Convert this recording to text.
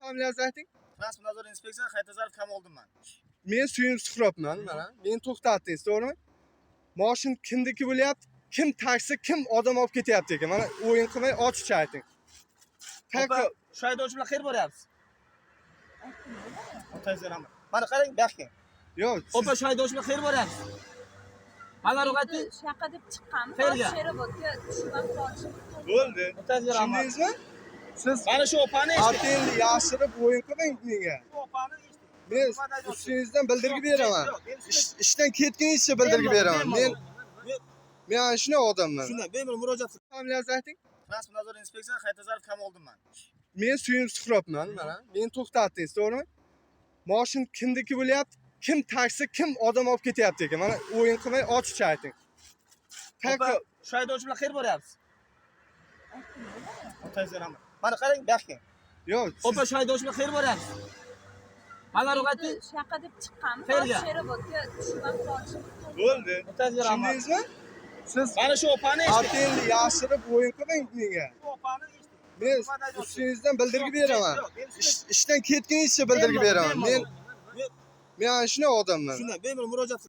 Familiyangizni ayting. Transport nazorati inspeksiyasi Haytazarov Kamoliddin man. Men Suyunchi Suhrobman, mana. Meni to'xtatdingiz, to'g'rimi? Mashin kimniki bo'lyapti? Kim taksi, kim odam olib ketyapti ekan? Mana o'yin qilmay ochiqcha ayting. Opa, shu haydovchi bilan qayerga boryapsiz? O'taysiz rahmat. Mana qarang, bu yoqqa. Yo'q, Opa, shu haydovchi bilan qayerga boryapsiz? Mana ro'yxatni Shunaqa deb chiqqanmiz. Qayerga? Sherobatga tushib qolishim. bo'ldi. o'taysiz rahmat. Tushundingizmi? Siz Mana shu opani eshiting. atengni yashirib o'yin qilmang menga. Shu opani eshiting. Men ustingizdan bildirib beraman. Ishdan ketguningizcha bildirib beraman. Men ana shunday odamman. Shunday, bemalol murojaat qiling. Familiyangizni ayting. Transport nazorati inspeksiyasi Haytazarov Kamoliddin man. Men Suyunchi Suhrobman, mana. Meni to'xtatdingiz, to'g'rimi? Mashin kimniki bo'lyapti? Kim taksi, kim odam olib ketyapti ekan? Mana o'yin qilmay ochiqcha ayting. Opa, shu haydovchi bilan qayerga boryapsiz? O'taysiz rahmat. Mana qarang, bu yoqqa. Yo'q, Opa, shu haydovchi bilan qayerga boryapsiz? Mana ro'yxatni Shunaqa deb chiqqanmiz. Qayerga? Sherobatga tushib qolishim. bo'ldi. o'taysiz rahmat. Tushundingizmi? Siz Mana shu opani eshiting. atengni yashirib o'yin qilmang menga. Shu opani eshiting. Men ustingizdan bildirib beraman. Ishdan ketguningizcha bildirib beraman. Men ana shunday odamman. Shunday, bemalol murojaat